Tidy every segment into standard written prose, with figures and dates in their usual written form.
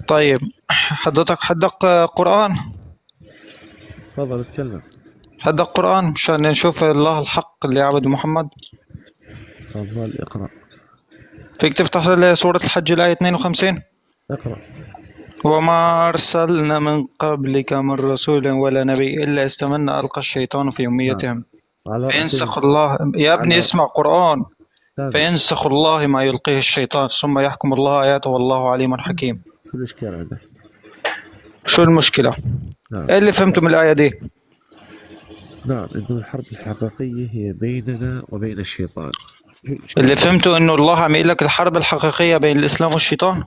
طيب حضرتك حدق قرآن؟ تفضل اتكلم. حدق قرآن مشان نشوف الله الحق اللي يعبد محمد. تفضل اقرأ. فيك تفتح لي سورة الحج الآية 52. اقرأ. وما أرسلنا من قبلك من رسول ولا نبي إلا استمنى ألقى الشيطان في نعم. أمنيتهم على رأس فينسخ الله يا ابني على اسمع قرآن. تابع. فينسخ الله ما يلقيه الشيطان ثم يحكم الله آياته والله عليم حكيم. شو الإشكال عندك؟ شو المشكلة؟ نعم. إيه اللي فهمته من الآية دي؟ نعم، إنه الحرب الحقيقية هي بيننا وبين الشيطان. شو الإشكال؟ اللي فهمته إنه الله عم يقول لك الحرب الحقيقية بين الإسلام والشيطان.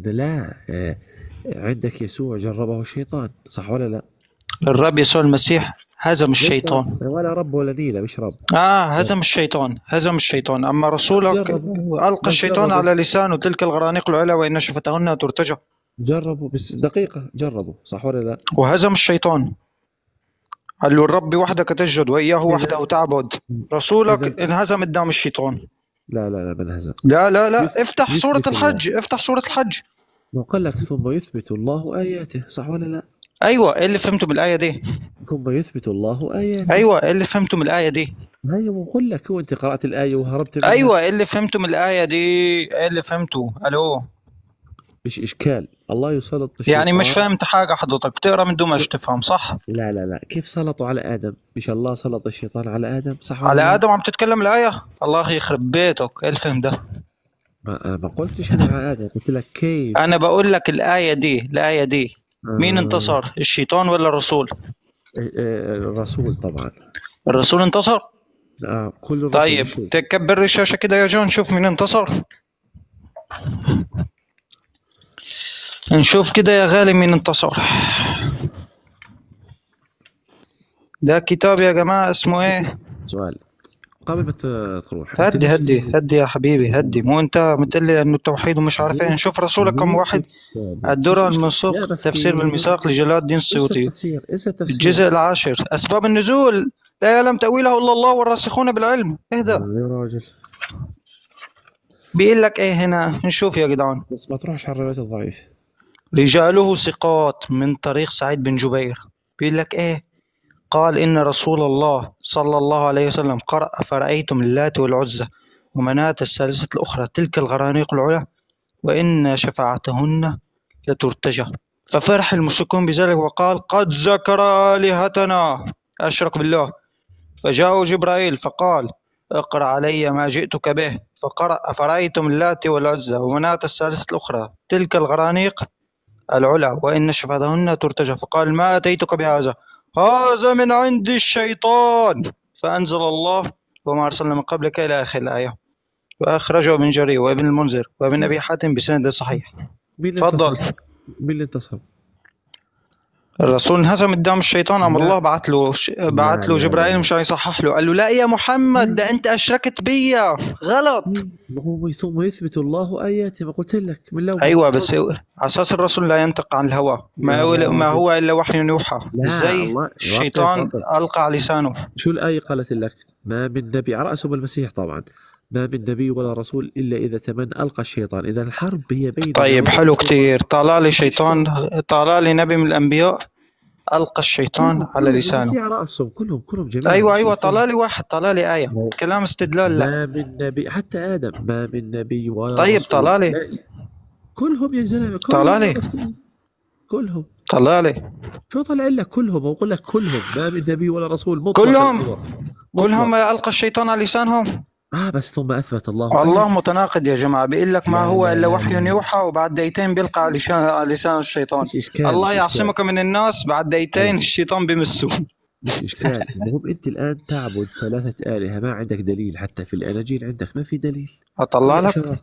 لا عندك يسوع جربه الشيطان، صح ولا لا؟ الرب يسوع المسيح هزم الشيطان. ولا رب ولا نيلة، مش رب. هزم الشيطان، هزم الشيطان. أما رسولك ألقى الشيطان على لسانه تلك الغرانيق العلا وإن شفتهن ترتجى. جربوا بس دقيقة، جربوا صح ولا لا؟ وهزم الشيطان. قال له الرب وحدك تسجد وإياه وحده تعبد. رسولك انهزم قدام الشيطان. لا من هزم. لا افتح سورة الحج، افتح سورة الحج. وقال لك ثم يثبت الله آياته، صح ولا لا؟ ايوه، ايه اللي فهمته بالآية دي؟ ثم يثبت الله آياته. ايوه، ايه اللي فهمته من الآية دي؟ ايوه بقول لك، هو انت قرأت الآية وهربت منها. ايوه، ايه اللي فهمته من الآية دي؟ ايه اللي فهمته؟ الو. مش اشكال، الله يسلط الشيطان. يعني مش فهمت حاجة حضرتك، بتقرا من دون ما تفهم صح؟ لا كيف سلطوا على آدم؟ مش الله سلط الشيطان على آدم، صح ولا على لا؟ آدم عم تتكلم الآية؟ الله يخرب بيتك، ايه الفهم ده؟ ما قلتش انا على آدم، قلت لك كيف. انا بقول لك الآية دي مين انتصر؟ الشيطان ولا الرسول؟ الرسول طبعا. الرسول انتصر؟ كل الرسل. طيب تكبر الشاشة كده يا جون، شوف مين انتصر. نشوف كده يا غالي مين انتصر. ده كتاب يا جماعة اسمه ايه؟ سؤال قبل ما تروح. هدي يا حبيبي، هدي. مو انت متقلي انه التوحيد ومش عارف ايه. نشوف رسولك كم واحد. الدرر المنسوخ تفسير بالميثاق لجلال الدين السيوطي الجزء 10 اسباب النزول لا يعلم تأويله الا الله والراسخون بالعلم. اهدى يا راجل. بيقول لك ايه هنا؟ نشوف يا جدعان. بس ما تروحش على الروايات الضعيف. رجاله ثقات من طريق سعيد بن جبير. بيقول لك ايه؟ قال إن رسول الله صلى الله عليه وسلم قرأ فرأيتم اللات والعزى ومناة الثالثة الأخرى تلك الغرانيق العلا وإن شفاعتهن لترتجى. ففرح المشركون بذلك وقال قد ذكر آلهتنا، أشرك بالله. فجاءوا جبرائيل فقال اقرأ علي ما جئتك به. فقرأ أفرأيتم اللات والعزى ومناة الثالثة الأخرى تلك الغرانيق العلا وإن شفاعتهن ترتجى. فقال ما أتيتك بهذا، هذا من عند الشيطان. فأنزل الله وما أرسلنا من قبلك إلى آخر الآية. وأخرجه ابن جرير وابن المنذر وابن أبي حاتم بسند صحيح. تفضل. مين اللي انتصر؟ الرسول انهزم قدام الشيطان. أم الله بعت له جبرائيل مشان يصحح له. قال له لا يا محمد، ده أنت أشركت بيا غلط. هو ثم يثبت الله آياته، ما قلت لك من الأول. أيوة بس على أساس الرسول لا ينطق عن الهوى، ما هو إلا وحي يوحى. إزاي الشيطان ألقى على لسانه؟ شو الآية قالت لك؟ ما من نبي، على رأسهم المسيح طبعا، ما من نبي ولا رسول إلا إذا تمنى ألقى الشيطان. إذا الحرب هي بين. طيب حلو كتير. طلع لي شيطان، طلع لي نبي من الأنبياء ألقى الشيطان على لسانه. على رأسهم كلهم جميعا. أيوة طلع لي واحد، طلع لي آية كلام استدلال. لا ما من نبي، حتى آدم ما من نبي ولا طيب رسول. طلع لي كلهم يا زلمة، طلع لي كلهم. طلع لي شو طلع لك؟ كلهم أقول لك كلهم ما من نبي ولا رسول مطلق. كلهم ألقى الشيطان على لسانهم. بس ثم أثبت الله. الله متناقض يا جماعة. بيقول لك ما هو إلا وحي يوحى وبعد دقيقتين بيلقى على لسان الشيطان. الله يعصمك من الناس، بعد دقيقتين الشيطان بيمسه. مش إشكال. المهم أنت الآن تعبد 3 آلهة، ما عندك دليل. حتى في الأناجيل عندك ما في دليل. أطلع لك.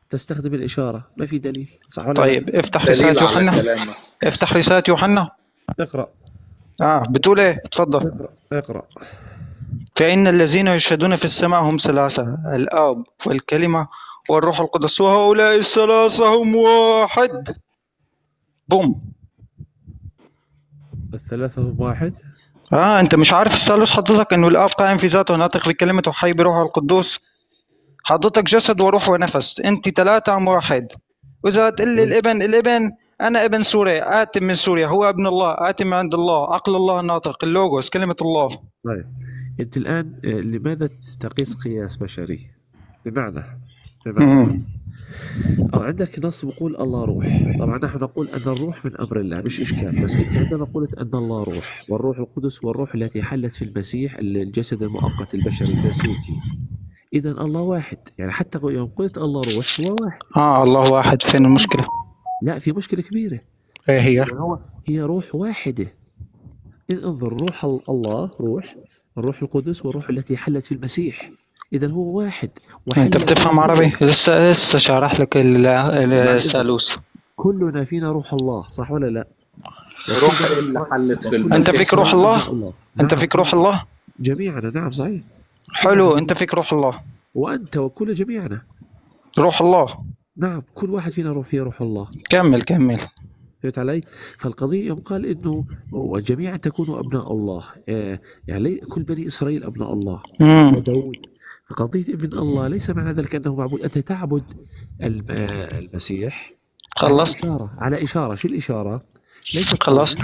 تستخدم الإشارة، ما في دليل، صح ولا؟ طيب افتح رسالة يوحنا. افتح رسالة يوحنا. اقرأ. بتقول ايه؟ تفضل اقرأ. فإن الذين يشهدون في السماء هم ثلاثة، الآب والكلمة والروح القدس، وهؤلاء الثلاثة هم واحد. بوم. الثلاثة هم واحد. انت مش عارف الثالوث حضرتك؟ انه الآب قائم في ذاته وناطق بكلمة وحي بروحه القدوس. حضرتك جسد وروح ونفس، انت 3 أم واحد. وإذا تقول لي الابن أنا ابن سوريا، آتي من سوريا، هو ابن الله، آتي من عند الله، عقل الله الناطق، اللوغوس، كلمة الله. طيب أنت الآن لماذا تقيس قياس بشري؟ بمعنى مم. أو عندك نص بيقول الله روح، طبعا نحن نقول أن الروح من أمر الله، مش إشكال، بس أنت عندما قلت أن الله روح، والروح القدس والروح التي حلت في المسيح الجسد المؤقت البشري اللاهوتي، إذا الله واحد، يعني حتى يوم قلت الله روح هو واحد. الله واحد، فين المشكلة؟ لا، في مشكلة كبيرة. إيه هي؟ هي روح واحدة. انظر، روح الله روح، الروح القدس والروح التي حلت في المسيح، إذا هو واحد. أنت بتفهم عربي؟ لسه شارح لك الثالوث. كلنا فينا روح الله، صح ولا لا؟ روح اللي حلت في المسيح. أنت فيك روح الله؟ أنت فيك روح الله؟ جميعنا، نعم صحيح. حلو، أنت فيك روح الله. وأنت وكل جميعنا روح الله. نعم، كل واحد فينا فيه روح الله. كمل. فهمت علي؟ فالقضية يوم قال إنه وجميعا تكونوا أبناء الله، يعني كل بني إسرائيل أبناء الله وداود. فقضية ابن الله ليس معنى ذلك أنه معبود، أنت تعبد المسيح. خلصت؟ على إشارة. شو الإشارة؟ ليس خلصت.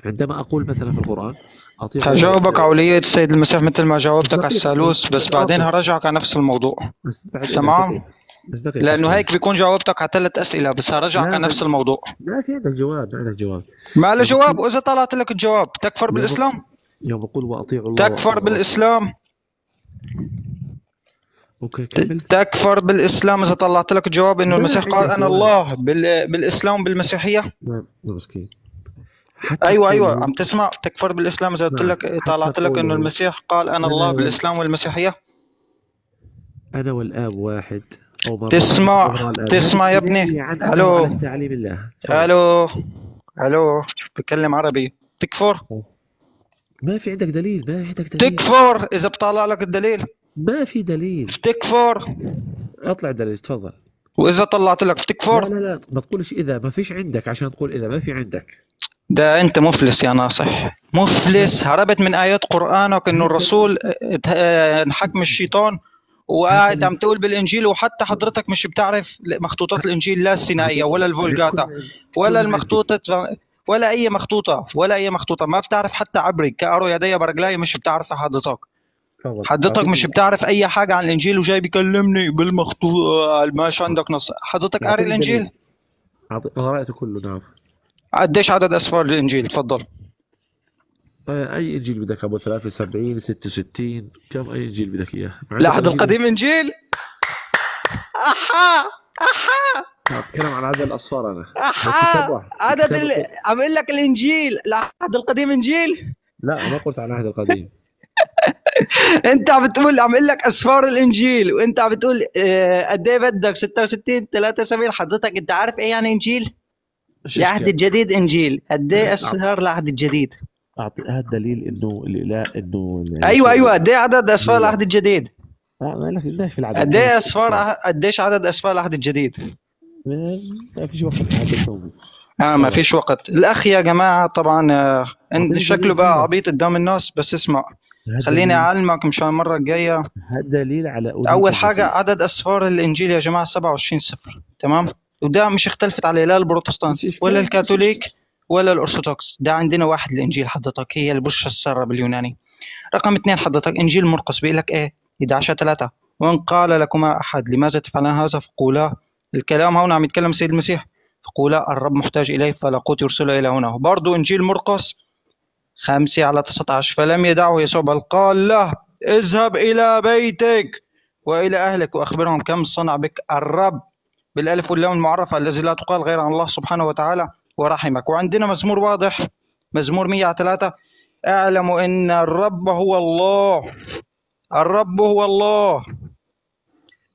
عندما أقول مثلا في القرآن هجاوبك على السيد المسيح مثل ما جاوبتك على الثالوث، بس بعدين هرجعك على نفس الموضوع. سمعان؟ لأنه هيك بيكون جاوبتك على 3 أسئلة، بس هرجعك على نفس الموضوع. لا، في عندك جواب، ما له جواب. وإذا طلعت لك الجواب تكفر بالإسلام؟ يوم أقول وأطيعوا الله تكفر بالإسلام؟ أوكي، كمل. تكفر بالإسلام إذا طلعت لك الجواب إنه المسيح قال أنا الله بالإسلام بالمسيحية؟ مسكين. أيوة عم تسمع. تكفر بالإسلام إذا قلت لك طلعت لك إنه المسيح قال أنا الله بالإسلام والمسيحية؟ أنا والآب واحد. تسمع يا ابني. ألو بكلم عربي. تكفر؟ ما في عندك دليل. تكفر إذا بطلع لك الدليل. ما في دليل. تكفر. اطلع دليل، تفضل. وإذا طلعت لك بتكفر؟ لا ما تقولش إذا ما فيش عندك، عشان تقول إذا ما في عندك. ده أنت مفلس يا ناصح، مفلس. هربت من آيات قرآنك إنه الرسول انحكم الشيطان، وقاعد عم تقول بالإنجيل، وحتى حضرتك مش بتعرف مخطوطات الإنجيل، لا السينائية ولا الفولجاتا ولا المخطوطة ولا أي مخطوطة ما بتعرف حتى عبري كأرو يدي برجلاي، مش بتعرفها حضرتك مش بتعرف أي حاجة عن الإنجيل، وجاي بيكلمني بالمخطوطة. ماش عندك نص؟ حضرتك قاري الإنجيل؟ قرأته كله، نعم. قديش عدد أسفار الإنجيل؟ تفضل. أي إنجيل بدك؟ أبو 73 66 كم؟ أي إنجيل بدك إياه؟ العهد القديم إنجيل؟ أتكلم عن عدد الأصفار أنا. عم أقول لك الإنجيل، العهد القديم إنجيل؟ لا، ما قلت عن العهد القديم. أنت عم بتقول عم أقول لك أسفار الإنجيل، وأنت عم بتقول قد إيه بدك 66 73. حضرتك أنت عارف إيه يعني إنجيل؟ العهد الجديد إنجيل. قد إيه أسفار العهد الجديد؟ هذا دليل إنه إنه أيوة قد إيه عدد أسفار العهد الجديد؟ ما لك قديش في العدد؟ قديش عدد أسفار العهد الجديد؟ ما فيش وقت. ما فيش وقت. الأخ يا جماعة طبعا شكله بقى عبيط قدام الناس، بس اسمع خليني أعلمك مشان المرة الجاية. هذا دليل على أول حاجة عدد أسفار الإنجيل يا جماعة 27 سفر، تمام؟ وده مش اختلفت عليه لا البروتستانت ولا الكاثوليك ولا الأرثوذكس. ده عندنا واحد الإنجيل حضرتك، هي البشرى السارة باليوناني. رقم 2 حضرتك إنجيل مرقس بيقول لك إيه؟ 11:3 وإن قال لكما أحد لماذا تفعلان هذا فقولا. الكلام هنا عم يتكلم السيد المسيح، فقولا الرب محتاج إليه فلا قوت يرسله إلى هنا. برضو إنجيل مرقس 5:19 فلم يدعه يسوع بل قال له اذهب إلى بيتك وإلى أهلك وأخبرهم كم صنع بك الرب بالألف واللام المعرفة الذي لا تقال غير عن الله سبحانه وتعالى ورحمك. وعندنا مزمور واضح، مزمور 103 اعلموا إن الرب هو الله. الرب هو الله.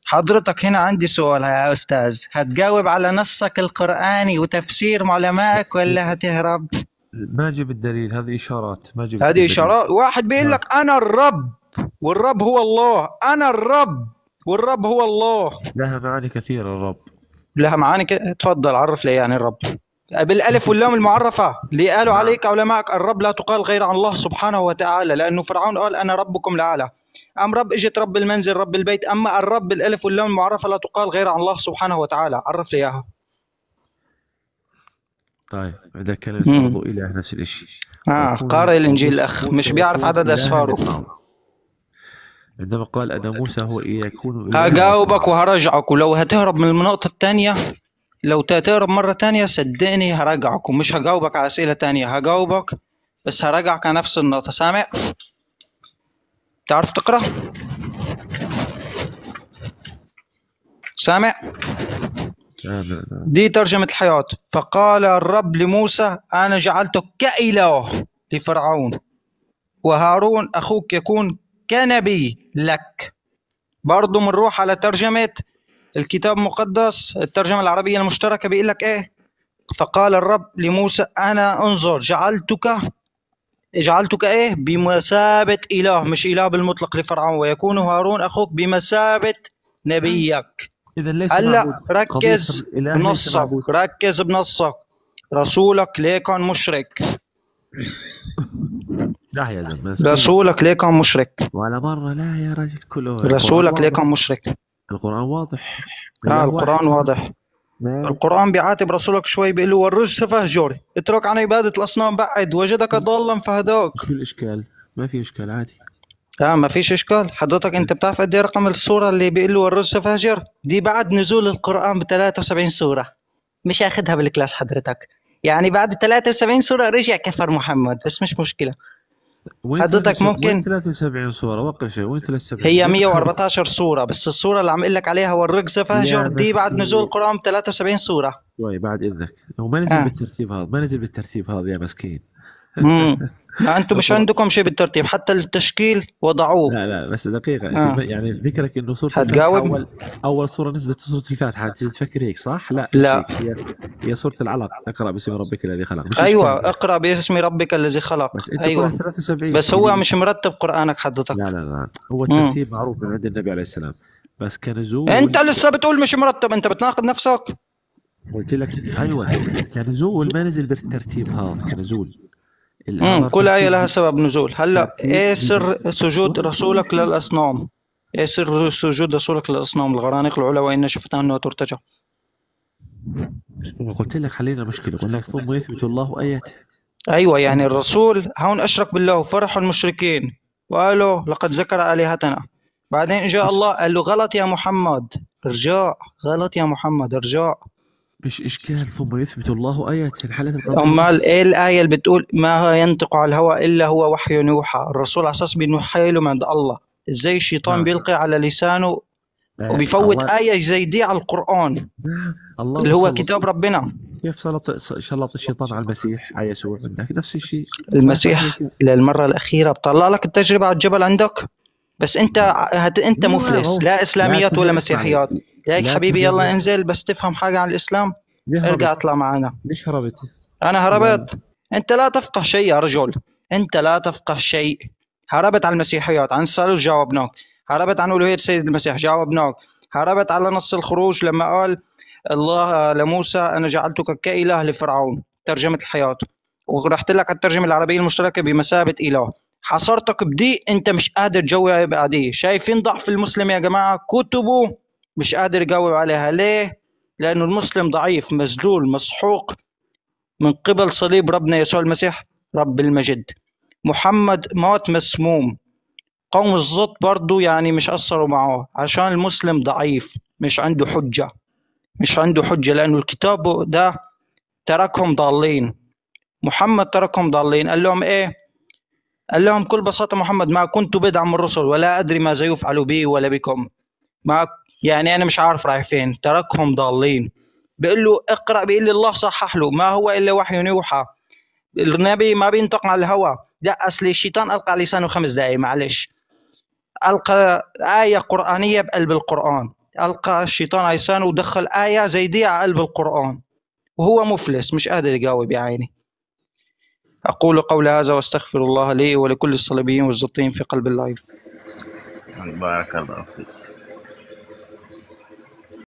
حضرتك هنا عندي سؤال يا أستاذ، هتجاوب على نصك القرآني وتفسير علمائك ولا هتهرب؟ ما جيب الدليل، هذه إشارات. ما جيب هذه إشارات. واحد بيقول لك أنا الرب والرب هو الله، أنا الرب والرب هو الله. لها معاني كثيرة الرب، لها معاني تفضل عرف لي يعني الرب بالألف واللام المعرفة اللي قالوا عليك علمائك. الرب لا تقال غير عن الله سبحانه وتعالى، لأنه فرعون قال أنا ربكم الأعلى. أم رب اجت رب المنزل رب البيت. أما الرب الألف واللام المعرفة لا تقال غير عن الله سبحانه وتعالى. عرف لي إياها. طيب عندك كلمة برضو إله نفس الشيء. قارئ الإنجيل الأخ مش بيعرف عدد أسفاره. عندما قال أن موسى هو يكون هجاوبك وهرجعك، ولو هتهرب من النقطة الثانية، لو تهرب مرة تانية صدقني هرجعك، ومش هجاوبك على أسئلة تانية، هجاوبك بس هرجعك على نفس النقطة. سامع؟ تعرف تقرأ؟ سامع؟ دي ترجمة الحياة. فقال الرب لموسى أنا جعلتك كإله لفرعون، وهارون أخوك يكون كنبي لك. برضو بنروح على ترجمة الكتاب المقدس، الترجمة العربية المشتركة، بيقول لك إيه؟ فقال الرب لموسى أنا انظر جعلتك إيه؟ بمثابة إله، مش إله بالمطلق لفرعون، ويكون هارون أخوك بمثابة نبيك. إذا ليس هلا ركز بنصك، ركز بنصك. رسولك ليه كان مشرك؟ لا يا زلمة، رسولك ليه كان مشرك؟ ولا مرة لا يا رجل كله. رسولك ليه كان مشرك؟ القرآن واضح. القرآن واضح. القرآن بيعاتب رسولك شوي، بيقول له والرجس فاهجر، اترك عن عبادة الأصنام، بعد وجدك ضالا فهداك. شو الإشكال؟ ما في إشكال عادي. ما فيش إشكال. حضرتك أنت بتعرف قد إيه رقم السورة اللي بيقول له والرجس فاهجر؟ دي بعد نزول القرآن ب 73 سورة. مش أخذها بالكلاس حضرتك، يعني بعد 73 سورة رجع كفر محمد، بس مش مشكلة. حضرتك ممكن 73 سورة وقف شيء، وين 73؟ هي 114 سورة، بس السورة اللي عم اقول لك عليها والرجس فاهجر دي بعد نزول القرآن 73 سورة. طيب بعد إذنك، هو ما نزل بالترتيب هذا، ما نزل بالترتيب هذا يا مسكين. لا أنتم مش عندكم شيء بالترتيب، حتى التشكيل وضعوه. لا بس دقيقة. يعني فكرك إنه سورة هتجاوب أول سورة نزلت سورة الفاتحة، تفكر هيك صح؟ لا. هي سورة العلق، اقرأ باسم ربك الذي خلق. أيوة اقرأ باسم ربك الذي خلق. بس أنت أيوة 73. بس هو مش مرتب قرآنك حضرتك. لا هو الترتيب معروف من عند النبي عليه السلام، بس كنزول. أنت لسه بتقول مش مرتب، أنت بتناقض نفسك. قلت لك أيوة كنزول ما نزل بالترتيب هذا كنزول. كل آية لها سبب نزول. هلا ايه سر سجود رسولك للأصنام؟ ايه سر سجود رسولك للأصنام؟ الغرانيق العلا وإن شفتها أنها ترتجع. قلت لك حلينا مشكلة، قلنا لك ثم يثبت الله آياته. أيوة يعني الرسول هون أشرك بالله وفرح المشركين وقالوا لقد ذكر آلهتنا، بعدين جاء الله قال له غلط يا محمد ارجع، غلط يا محمد ارجع. مش إشكال ثم يثبت الله آياته الحلقة. أمال إيه الآية اللي بتقول ما ينطق على الهوى إلا هو وحي يوحى؟ الرسول على أساس بينوحي له من عند الله. إزاي الشيطان بيلقي على لسانه وبيفوت آية زي دي على القرآن الله اللي هو كتاب ربنا؟ كيف سلط الشيطان على المسيح على يسوع؟ عندك نفس الشيء. المسيح للمرة الأخيرة بطلع لك التجربة على الجبل عندك، بس أنت مفلس، لا إسلاميات ولا مسيحيات. هيك حبيبي يلا انزل بس تفهم حاجة عن الإسلام، ارجع اطلع معنا. ليش هربت؟ أنا هربت؟ أنت لا تفقه شيء يا رجل، أنت لا تفقه شيء. هربت على المسيحيات، عن الثالوث جاوبناك، هربت عن ألوهية السيد المسيح جاوبناك، هربت على نص الخروج لما قال الله لموسى أنا جعلتك كإله لفرعون، ترجمة الحياة، ورحت لك على الترجمة العربية المشتركة بمثابة إله. حصرتك بدي أنت مش قادر تجاوب بعديه. شايفين ضعف المسلم يا جماعة؟ كتبه مش قادر يجاوب عليها. ليه؟ لأنه المسلم ضعيف مذلول مسحوق من قبل صليب ربنا يسوع المسيح رب المجد. محمد موت مسموم، قوم الزط برضو يعني مش قصروا معه عشان المسلم ضعيف مش عنده حجة، مش عنده حجة، لأنه الكتاب ده تركهم ضالين. محمد تركهم ضالين. قال لهم إيه؟ قال لهم بكل بساطة محمد ما كنت بدعا من الرسل ولا أدري ماذا يفعل بي ولا بكم، ما يعني أنا مش عارف رايح فين. تركهم ضالين. بيقول له اقرأ، بيقول لي الله صحح له ما هو إلا وحي يوحى. النبي ما بينطق على الهوى، لا أصل الشيطان ألقى لسانه 5 دقايق معلش، ألقى آية قرآنية بقلب القرآن، ألقى الشيطان على لسانه ودخل آية زي دي على قلب القرآن، وهو مفلس مش قادر يجاوب يا عيني. أقول قول هذا واستغفر الله لي ولكل الصليبيين والزطين في قلب اللايف. بارك الله فيك.